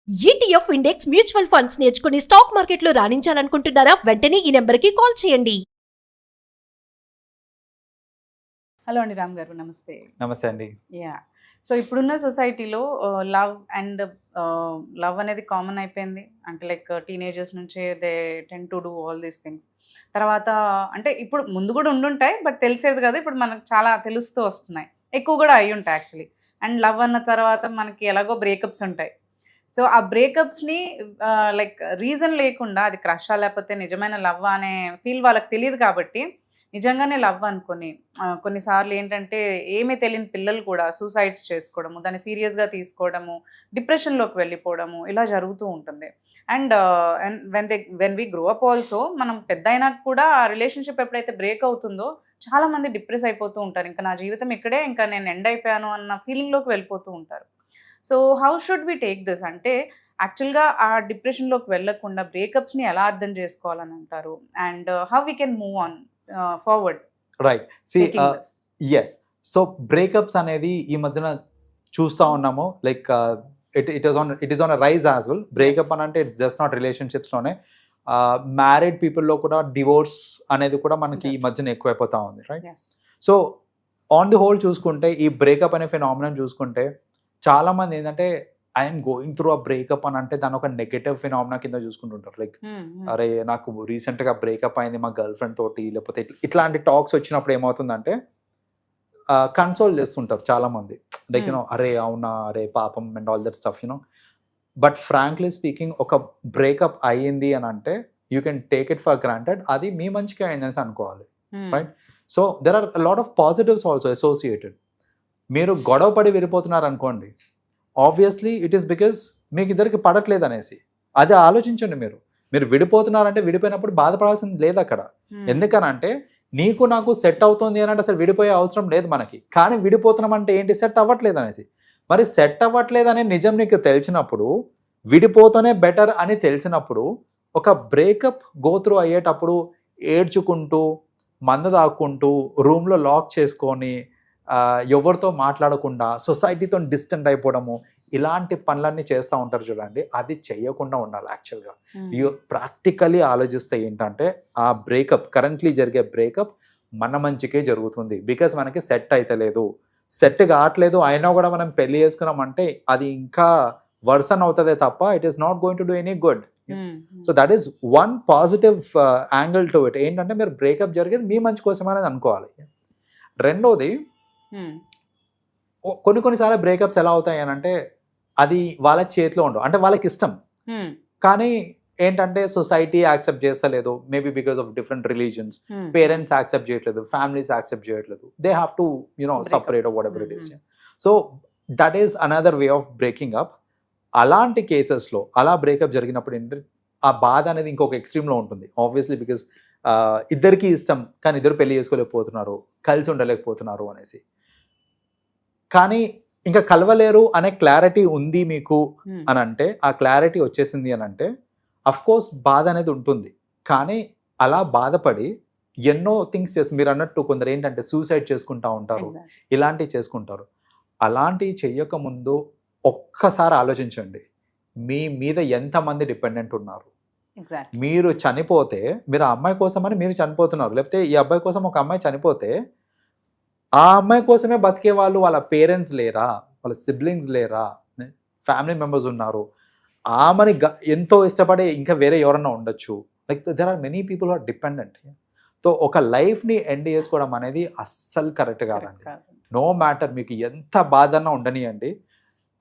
ETF index mutual funds నేర్చుకుని stock మార్కెట్లో రాణించాలనుకుంటున్నారా? వెంటనే ఈ నెంబర్కి కాల్ చేయండి. హలో అండి, రామ్ గారు నమస్తే. నమస్తే అండి. సో ఇప్పుడున్న సొసైటీలో లవ్ అనేది కామన్ అయిపోయింది. అంటే లైక్ టీనేజర్స్ నుంచే they ten to do all these things. తర్వాత అంటే ఇప్పుడు ముందు కూడా ఉండుంటాయి, బట్ తెలిసేది కదా, ఇప్పుడు మనకు చాలా తెలుస్తూ వస్తున్నాయి, ఎక్కువ కూడా అయి ఉంటాయి యాక్చువల్లీ. అండ్ లవ్ అన్న తర్వాత మనకి ఎలాగో బ్రేకప్స్ ఉంటాయి. సో ఆ బ్రేకప్స్ని లైక్ రీజన్ లేకుండా అది క్రషా లేకపోతే నిజమైన లవ్ అనే ఫీల్ వాళ్ళకి తెలియదు కాబట్టి నిజంగానే లవ్ అనుకొని కొన్నిసార్లు ఏంటంటే ఏమీ తెలియని పిల్లలు కూడా సూసైడ్స్ చేసుకోవడము, దాన్ని సీరియస్గా తీసుకోవడము, డిప్రెషన్లోకి వెళ్ళిపోవడము ఇలా జరుగుతూ ఉంటుంది. And when we grow up also మనం పెద్ద అయినా కూడా ఆ రిలేషన్షిప్ ఎప్పుడైతే బ్రేక్ అవుతుందో చాలామంది డిప్రెస్ అయిపోతూ ఉంటారు. ఇంకా నా జీవితం ఇక్కడే, ఇంకా నేను ఎండ్ అయిపోయాను అన్న ఫీలింగ్లోకి వెళ్ళిపోతూ ఉంటారు. So how should we take this అంటే యాక్చువల్గా ఆ డిప్రెషన్లోకి వెళ్ళకుండా బ్రేకప్స్ని ఎలా అర్థం చేసుకోవాలని అంటారు, and how we can move on forward right. Yes. So breakups అనేది ఈ మధ్యన చూస్తూ ఉన్నాము. Like it is on a rise as well. Breakup అని అంటే ఇట్స్ జస్ట్ నాట్ రిలేషన్షిప్స్లోనే, మ్యారీడ్ పీపుల్లో కూడా డివోర్స్ అనేది కూడా మనకి ఈ మధ్యన ఎక్కువైపోతూ ఉంది. Right. So on the whole చూసుకుంటే ఈ బ్రేకప్ అనే ఫినామినన్ చూసుకుంటే చాలామంది ఏంటంటే I'm going through a breakup అని అంటే దాని ఒక నెగటివ్ ఫినామినా కింద చూసుకుంటుంటారు. లైక్ అరే నాకు రీసెంట్గా బ్రేకప్ అయింది మా గర్ల్ ఫ్రెండ్ తోటి, లేకపోతే ఇట్లాంటి టాక్స్ వచ్చినప్పుడు ఏమవుతుందంటే కన్సోల్ చేస్తుంటారు చాలామంది. లైక్ యూనో అరే అవునా, అరే పాపం and all that stuff you know. But frankly speaking ఒక బ్రేకప్ అయ్యింది అని అంటే you can take it for granted, అది మీ మంచిగా అయిందని అనుకోవాలి. Right. So there are lot of positives also associated. మీరు గొడవ పడి విడిపోతున్నారు అనుకోండి, ఆబ్వియస్లీ ఇట్ ఈస్ బికాస్ మీకు ఇద్దరికి పడట్లేదు అనేసి. అది ఆలోచించండి. మీరు విడిపోతున్నారంటే విడిపోయినప్పుడు బాధపడాల్సింది లేదు అక్కడ. ఎందుకనంటే నీకు నాకు సెట్ అవుతుంది అని అంటే అసలు విడిపోయే అవసరం లేదు మనకి. కానీ విడిపోతున్నాం అంటే ఏంటి, సెట్ అవ్వట్లేదు అనేసి. మరి సెట్ అవ్వట్లేదు అనే నిజం నీకు తెలిసినప్పుడు, విడిపోతూనే బెటర్ అని తెలిసినప్పుడు, ఒక బ్రేకప్ గోత్రూ అయ్యేటప్పుడు ఏడ్చుకుంటూ మంద తాక్కుంటూ రూమ్లో లాక్ చేసుకొని ఎవరితో మాట్లాడకుండా సొసైటీతో డిస్టెంట్ అయిపోవడము, ఇలాంటి పనులన్నీ చేస్తూ ఉంటారు చూడండి. అది చేయకుండా ఉండాలి. యాక్చువల్గా ప్రాక్టికలీ ఆలోచిస్తే ఏంటంటే ఆ బ్రేకప్, కరెంట్లీ జరిగే బ్రేకప్ మన మంచికే జరుగుతుంది. బికాజ్ మనకి సెట్ అయితే లేదు, సెట్ కావట్లేదు, అయినా కూడా మనం పెళ్లి చేసుకున్నామంటే అది ఇంకా వర్సన్ అవుతుందే తప్ప it is not going to do any good. So that is one positive angle to it. ఏంటంటే మీరు బ్రేకప్ జరిగేది మీ మంచి కోసం అనేది అనుకోవాలి. రెండోది, కొన్నిసార్లు బ్రేకప్స్ ఎలా అవుతాయి అని అంటే అది వాళ్ళ చేతిలో ఉండవు. అంటే వాళ్ళకి ఇష్టం, కానీ ఏంటంటే సొసైటీ యాక్సెప్ట్ చేస్తలేదు. Maybe because of different religions, parents accept చేయట్లేదు, ఫ్యామిలీస్ యాక్సెప్ట్ చేయట్లేదు. They have to separate what ever it is. So that is another way of breaking up. అలాంటి కేసెస్లో అలా బ్రేకప్ జరిగినప్పుడు ఏంటంటే ఆ బాధ అనేది ఇంకొక ఎక్స్ట్రీమ్లో ఉంటుంది. ఆబ్వియస్లీ బికాస్ ఇద్దరికి ఇష్టం కానీ ఇద్దరు పెళ్లి చేసుకోలేకపోతున్నారు, కలిసి ఉండలేకపోతున్నారు అనేసి. కానీ ఇంకా కలవలేరు అనే క్లారిటీ ఉంది మీకు అని అంటే, ఆ క్లారిటీ వచ్చేసింది అని అంటే అఫ్ కోర్స్ బాధ అనేది ఉంటుంది. కానీ అలా బాధపడి ఎన్నో థింగ్స్ చేస్తారు. మీరు అన్నట్టు కొందరు ఏంటంటే సూసైడ్ చేసుకుంటూ ఉంటారు, ఇలాంటివి చేసుకుంటారు. అలాంటివి చెయ్యకముందు ఒక్కసారి ఆలోచించండి, మీ మీద ఎంతమంది డిపెండెంట్ ఉన్నారు. మీరు చనిపోతే మీరు ఆ అమ్మాయి కోసమని మీరు చనిపోతున్నారు, లేకపోతే ఈ అబ్బాయి కోసం ఒక అమ్మాయి చనిపోతే ఆ అమ్మాయి కోసమే బతికే వాళ్ళు వాళ్ళ పేరెంట్స్ లేరా, వాళ్ళ సిబ్లింగ్స్ లేరా, ఫ్యామిలీ మెంబర్స్ ఉన్నారు. ఆమెని ఎంతో ఇష్టపడే ఇంకా వేరే ఎవరన్నా ఉండొచ్చు. Like there are many people are dependent. So ఒక లైఫ్ని ఎండ్ చేసుకోవడం అనేది అస్సలు కరెక్ట్ కాదండి. నో మ్యాటర్ మీకు ఎంత బాధన్నా ఉండనియండి,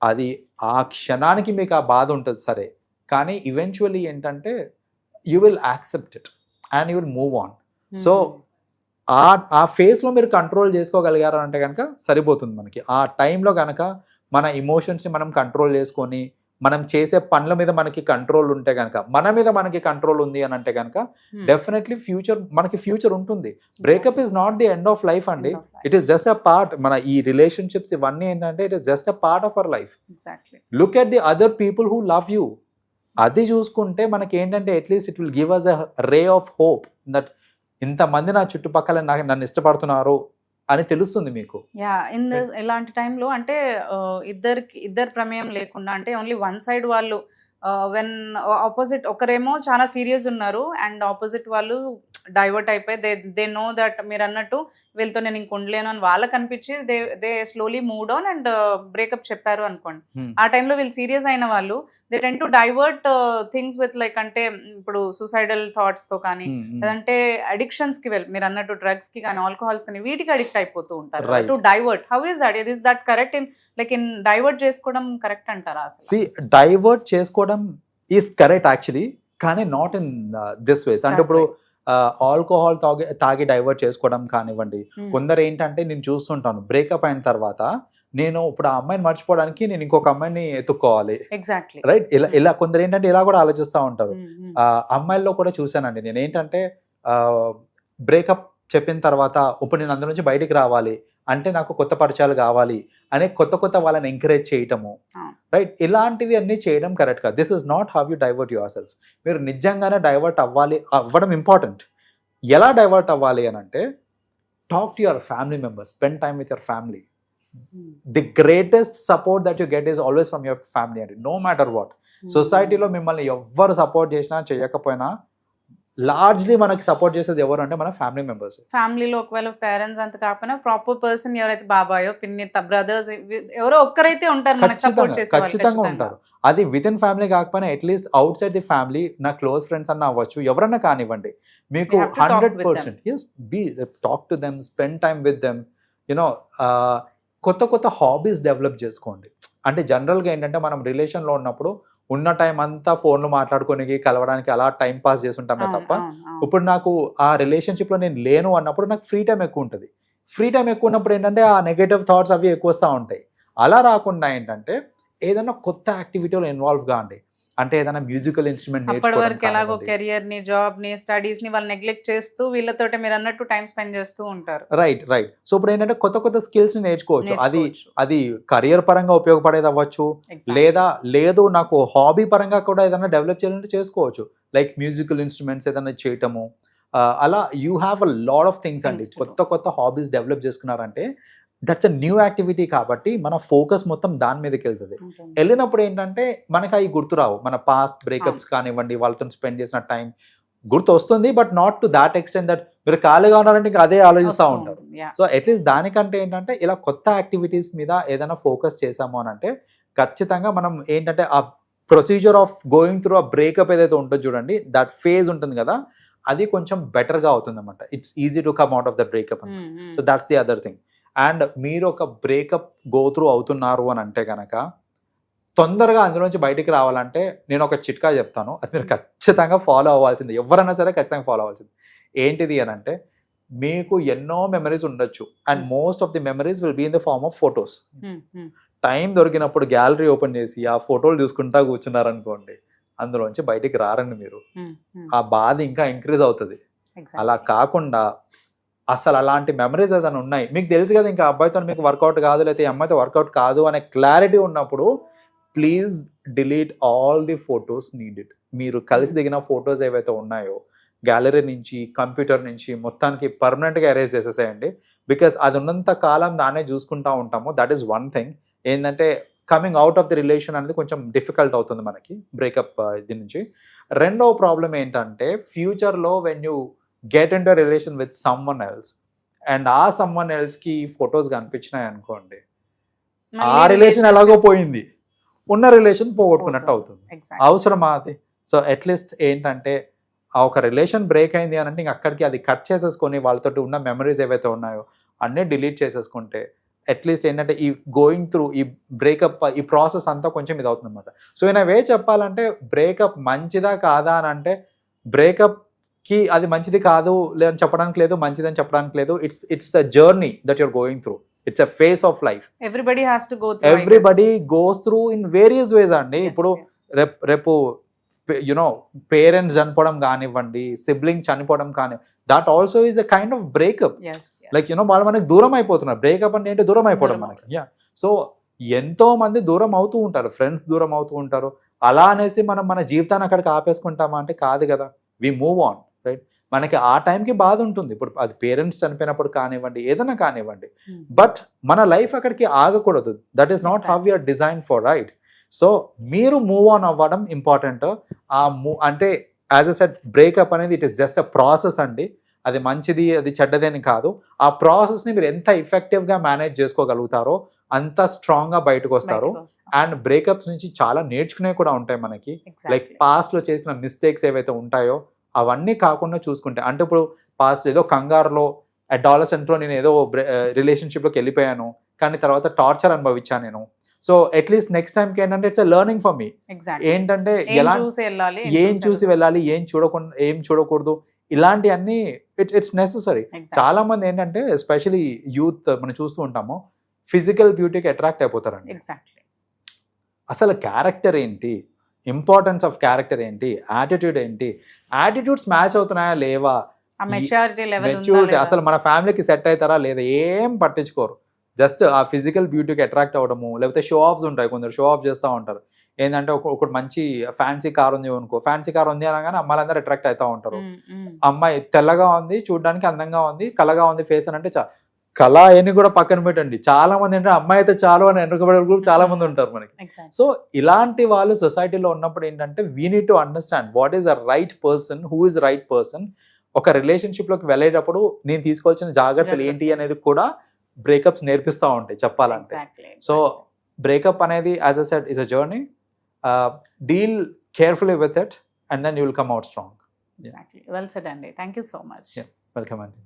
అది ఆ క్షణానికి మీకు ఆ బాధ ఉంటుంది సరే, కానీ ఈవెన్చువల్లీ ఏంటంటే you will accept it and you will move on. So ఆ ఫేస్లో మీరు కంట్రోల్ చేసుకోగలిగారు అంటే కనుక సరిపోతుంది మనకి. ఆ టైంలో కనుక మన ఇమోషన్స్ని మనం కంట్రోల్ చేసుకొని మనం చేసే పనుల మీద మనకి కంట్రోల్ ఉంటే కనుక, మన మీద మనకి కంట్రోల్ ఉంది అని అంటే కనుక డెఫినెట్లీ మనకి ఫ్యూచర్ ఉంటుంది. Breakup is not the end of life అండి, it is just a part. మన ఈ రిలేషన్షిప్స్ ఇవన్నీ ఏంటంటే it is just a part of our life. Look at the other people who love you. అది చూసుకుంటే మనకి ఏంటంటే at least it will give us a ray of hope that ఇంతమంది నా చుట్టుపక్కల నన్ను ఇష్టపడుతున్నారు, అని తెలుస్తుంది మీకు. ఇన్ దిస్ ఇలాంటి టైంలో అంటే ఇద్దరు ప్రమేయం లేకుండా అంటే ఓన్లీ వన్ సైడ్ వాళ్ళు వెన్ ఆపోజిట్ ఒకరేమో చాలా సీరియస్ ఉన్నారు అండ్ ఆపోజిట్ వాళ్ళు డైవర్ట్ అయిపోయి దే నో దట్ మీరు అన్నట్టు వీళ్ళతో నేను ఇంక ఉండలేను అని వాళ్ళకి అనిపించి they slowly move on and breakup చెప్పారు అనుకోండి. ఆ టైంలో వీళ్ళు సీరియస్ అయిన వాళ్ళు they ten to divert things with like అంటే ఇప్పుడు సూసైడల్ థాట్స్ తో కానీ లేదంటే అడిక్షన్స్ కి మీరు అన్నట్టు డ్రగ్స్ కి కానీ ఆల్కహాల్స్ కానీ వీటికి అడిక్ట్ అయిపోతూ ఉంటారు to divert. How is that? Is that correct? In divert చేసుకోవడం కరెక్ట్ అంటారా? అసలు డైవర్ట్ చేసుకోవడం ఈస్ కరెక్ట్ యాక్చువల్లీ, కానీ నాట్ ఇన్ దిస్ వేస్. అంటే ఇప్పుడు ఆల్కహాల్ తాగి డైవర్ట్ చేసుకోవడం కానివ్వండి. కొందరు ఏంటంటే నేను చూస్తుంటాను బ్రేకప్ అయిన తర్వాత నేను ఇప్పుడు ఆ అమ్మాయిని మర్చిపోవడానికి నేను ఇంకొక అమ్మాయిని ఎత్తుక్కోవాలి, ఎగ్జాక్ట్లీ రైట్? ఇలా కొందరు ఏంటంటే ఇలా కూడా ఆలోచిస్తూ ఉంటారు. అమ్మాయిల్లో కూడా చూసానండి నేను. ఏంటంటే బ్రేకప్ చెప్పిన తర్వాత ఇప్పుడు నేను అందులో నుంచి బయటికి రావాలి అంటే నాకు కొత్త పరిచయాలు కావాలి అనే కొత్త వాళ్ళని ఎంకరేజ్ చేయటము, రైట్? ఇలాంటివి అన్నీ చేయడం కరెక్ట్ కాదు. This is not how you divert your self. మీరు నిజంగానే డైవర్ట్ అవ్వడం ఇంపార్టెంట్. ఎలా డైవర్ట్ అవ్వాలి అని అంటే talk to your family members, spend time with your family. The greatest support that you get is always from your family అండి, no matter what. సొసైటీలో మిమ్మల్ని ఎవ్వరు సపోర్ట్ చేసినా చేయకపోయినా లార్జ్లీ మనకి సపోర్ట్ చేసేది ఎవరు అంటే మన ఫ్యామిలీ మెంబర్స్. ఫ్యామిలీలో ఒకవేళ పేరెంట్స్ అంత కాకపోయినా ప్రాపర్ పర్సన్ ఎవరైతే బాబాయో పిన్ని బ్రదర్స్ ఎవరో ఒక్కరైతే ఉంటారు మనకి సపోర్ట్ చేసే వాళ్ళు. ఖచ్చితంగా ఉంటారు. అది విత్ ఇన్ ఫ్యామిలీ కాకపోయినా at least out side the family, నా క్లోజ్ ఫ్రెండ్స్ అన్న అవ్వచ్చు, ఎవరన్నా కానివ్వండి, మీకు 100% yes, be talk to them, spend time with them, కొత్త హాబీస్ డెవలప్ చేసుకోండి. అంటే జనరల్గా ఏంటంటే మనం రిలేషన్లో ఉన్నప్పుడు ఉన్న టైం అంతా ఫోన్లు మాట్లాడుకోనికి కలవడానికి అలా టైం పాస్ చేస్తుంటామే తప్ప ఇప్పుడు నాకు ఆ రిలేషన్షిప్లో నేను లేను అన్నప్పుడు నాకు ఫ్రీ టైం ఎక్కువ ఉంటుంది. ఫ్రీ టైం ఎక్కువ ఉన్నప్పుడు ఏంటంటే ఆ నెగటివ్ థాట్స్ అవి ఎక్కువ వస్తూ ఉంటాయి. అలా రాకుండా ఏంటంటే ఏదైనా కొత్త యాక్టివిటీలో ఇన్వాల్వ్ కాండి. అంటే ఏదైనా మ్యూజికల్ ఇన్స్ట్రుమెంట్ అప్పటి వరకు ఎలాగో కెరియర్ ని, జాబ్ ని, స్టడీస్ ని వాళ్ళు నెగ్లెక్ట్ చేస్తూ వీళ్ళతోటి మీరు అన్నట్టు టైం స్పెండ్ చేస్తూ ఉంటారు. రైట్. సో ఇప్పుడు ఏంటంటే కొత్త స్కిల్స్ ని నేర్చుకోవచ్చు. అది కెరియర్ పరంగా ఉపయోగపడేది అవ్వచ్చు, లేదు నాకు హాబీ పరంగా కూడా ఏదైనా డెవలప్ చేయాలంటే చేసుకోవచ్చు. లైక్ మ్యూజికల్ ఇన్స్ట్రుమెంట్స్ ఏదైనా చేయటము, అలా you have a lot of things అండి. కొత్త హాబీస్ డెవలప్ చేసుకున్నారంటే దట్స్ అ న్యూ యాక్టివిటీ కాబట్టి మన ఫోకస్ మొత్తం దాని మీదకి వెళ్తుంది. వెళ్ళినప్పుడు ఏంటంటే మనకి అవి గుర్తురావు. మన పాస్ట్ బ్రేకప్స్ కానివ్వండి, వాళ్ళతో స్పెండ్ చేసిన టైం గుర్తు వస్తుంది, but not to that extent that మీరు ఖాళీగా ఉన్నారంటే ఇంకా అదే ఆలోచిస్తూ ఉంటారు. సో అట్లీస్ట్ దానికంటే ఏంటంటే ఇలా కొత్త యాక్టివిటీస్ మీద ఏదైనా ఫోకస్ చేసాము అని అంటే ఖచ్చితంగా మనం ఏంటంటే ఆ ప్రొసీజర్ ఆఫ్ గోయింగ్ త్రూ ఆ బ్రేకప్ ఏదైతే ఉంటుందో చూడండి, దట్ ఫేజ్ ఉంటుంది కదా, అది కొంచెం బెటర్గా అవుతుంది అనమాట. It's easy to come out of the breakup. So that's the other thing. And మీరు ఒక బ్రేకప్ గో త్రూ అవుతున్నారు అని అంటే కనుక తొందరగా అందులోంచి బయటికి రావాలంటే నేను ఒక చిట్కా చెప్తాను, అది మీరు ఖచ్చితంగా ఫాలో అవ్వాల్సింది. ఎవరైనా సరే ఖచ్చితంగా ఫాలో అవ్వాల్సింది. ఏంటిది అని అంటే మీకు ఎన్నో మెమరీస్ ఉండొచ్చు and most of the memories will be in the form of photos. Time దొరికినప్పుడు గ్యాలరీ ఓపెన్ చేసి ఆ ఫోటోలు చూసుకుంటా కూర్చున్నారనుకోండి, అందులోంచి బయటికి రారండి మీరు. ఆ బాధ ఇంకా ఇంక్రీజ్ అవుతుంది. అలా కాకుండా అసలు అలాంటి మెమరీస్ ఏదైనా ఉన్నాయి, మీకు తెలుసు కదా ఇంకా అబ్బాయితో మీకు వర్కౌట్ కాదు, లేకపోతే ఈ అమ్మాయితో వర్కౌట్ కాదు అనే క్లారిటీ ఉన్నప్పుడు please delete all the photos needed. మీరు కలిసి దిగిన ఫొటోస్ ఏవైతే ఉన్నాయో గ్యాలరీ నుంచి, కంప్యూటర్ నుంచి మొత్తానికి పర్మనెంట్గా ఎరేజ్ చేసేసేయండి. బికాస్ అది ఉన్నంత కాలం దాన్నే చూసుకుంటూ ఉంటాము. That is one thing. ఏంటంటే coming out of the relation అనేది కొంచెం డిఫికల్ట్ అవుతుంది మనకి బ్రేకప్ ఇది నుంచి. రెండవ ప్రాబ్లం ఏంటంటే ఫ్యూచర్లో when you get in to relation with someone else and ఆ సమ్వన్ ఎల్స్ కి ఫొటోస్ కనిపించినాయి అనుకోండి, ఆ రిలేషన్ ఎలాగో పోయింది, ఉన్న రిలేషన్ పోగొట్టుకున్నట్టు అవుతుంది. అవసరమా అది? సో అట్లీస్ట్ ఏంటంటే ఆ ఒక రిలేషన్ బ్రేక్ అయింది అని అంటే ఇంక అక్కడికి అది కట్ చేసేసుకొని వాళ్ళతో ఉన్న మెమరీస్ ఏవైతే ఉన్నాయో అన్నీ డిలీట్ చేసేసుకుంటే అట్లీస్ట్ ఏంటంటే ఈ గోయింగ్ త్రూ ఈ బ్రేకప్ ఈ ప్రాసెస్ అంతా కొంచెం ఇది అవుతుంది అనమాట. సో ఇన్ వే చెప్పాలంటే బ్రేకప్ మంచిదా కాదా అని అంటే బ్రేకప్ కి అది మంచిది కాదు లేదని చెప్పడానికి లేదు, మంచిదని చెప్పడానికి లేదు. It's a journey that you're going through. It's a phase of life. Everybody goes through in various ways అండి. ఇప్పుడు రేపు పేరెంట్స్ చనిపోవడం కానివ్వండి, సిబ్లింగ్ చనిపోవడం కానీ, that also is a kind of breakup. Like వాళ్ళు మనకి దూరం అయిపోతున్నారు. బ్రేకప్ అంటే ఏంటి? దూరం అయిపోవడం మనకి. సో ఎంతో మంది దూరం అవుతూ ఉంటారు, ఫ్రెండ్స్ దూరం అవుతూ ఉంటారు. అలా అనేసి మనం మన జీవితాన్ని అక్కడికి ఆపేసుకుంటామా అంటే కాదు కదా. We move on, right? మనకి ఆ టైంకి బాధ ఉంటుంది. ఇప్పుడు అది పేరెంట్స్ చనిపోయినప్పుడు కానివ్వండి, ఏదైనా కానివ్వండి. Hmm. బట్ మన లైఫ్ అక్కడికి ఆగకూడదు. That is not how you're design for, right? So మీరు మూవ్ ఆన్ అవ్వడం ఇంపార్టెంట్. అంటే యాజ్ అ సెట్ బ్రేకప్ అనేది it is just a process అండి. అది మంచిది అది చెడ్డది అని కాదు. ఆ ప్రాసెస్ని మీరు ఎంత ఎఫెక్టివ్గా మేనేజ్ చేసుకోగలుగుతారో అంత స్ట్రాంగ్గా బయటకు వస్తారు. అండ్ బ్రేకప్స్ నుంచి చాలా నేర్చుకునేవి కూడా ఉంటాయి మనకి. లైక్ పాస్ట్లో చేసిన మిస్టేక్స్ ఏవైతే ఉంటాయో అవన్నీ కాకుండా చూసుకుంటే, అంటే ఇప్పుడు పాస్ట్ ఏదో కంగారులో అడాలసెంట్లో నేను ఏదో రిలేషన్షిప్లోకి వెళ్ళిపోయాను, కానీ తర్వాత టార్చర్ అనుభవించాను నేను. సో అట్లీస్ట్ నెక్స్ట్ టైంకి ఏంటంటే ఇట్స్ లెర్నింగ్ ఫర్ మీ. ఏంటంటే ఎలా ఏం చూసి వెళ్ళాలి, ఏం చూడకూడదు, ఇలాంటివన్నీ ఇట్స్ నెసెసరీ. చాలా మంది ఏంటంటే ఎస్పెషలీ యూత్ మనం చూస్తూ ఉంటాము, ఫిజికల్ బ్యూటీకి అట్రాక్ట్ అయిపోతారండి. అసలు క్యారెక్టర్ ఏంటి, ఇంపార్టెన్స్ ఆఫ్ క్యారెక్టర్ ఏంటి, యాటిట్యూడ్ ఏంటి, యాటిట్యూడ్స్ మ్యాచ్ అవుతున్నాయా లేవా, మెచ్యూరిటీ అసలు మన ఫ్యామిలీకి సెట్ అవుతారా లేదా, ఏం పట్టించుకోరు. జస్ట్ ఆ ఫిజికల్ బ్యూటీకి అట్రాక్ట్ అవ్వడము, లేకపోతే షో ఆఫ్స్ ఉంటాయి, కొందరు షో ఆఫ్ చేస్తూ ఉంటారు. ఏంటంటే ఒకటి మంచి ఫ్యాన్సీ కార్ ఉంది అనుకో, ఫ్యాన్సీ కార్ ఉంది అనగానే అమ్మాయిలందరూ అట్రాక్ట్ అవుతూ ఉంటారు. అమ్మాయి తెల్లగా ఉంది, చూడడానికి అందంగా ఉంది, కళగా ఉంది ఫేస్ అని అంటే కళ అని కూడా పక్కన పెట్టండి. చాలా మంది ఏంటంటే అమ్మాయి అయితే చాలు అని ఎన్నుకబడే కూడా చాలా మంది ఉంటారు మనకి. సో ఇలాంటి వాళ్ళు సొసైటీలో ఉన్నప్పుడు ఏంటంటే we need to understand what is a right person, who is right person. ఒక రిలేషన్షిప్లోకి వెళ్ళేటప్పుడు నేను తీసుకోవాల్సిన జాగ్రత్తలు ఏంటి అనేది కూడా బ్రేకప్స్ నేర్పిస్తూ ఉంటాయి చెప్పాలంటే. సో బ్రేకప్ అనేది as I said is a journey. Deal carefully with it and then you will come out strong. Well said అండి. Thank you so much. Welcome అండి.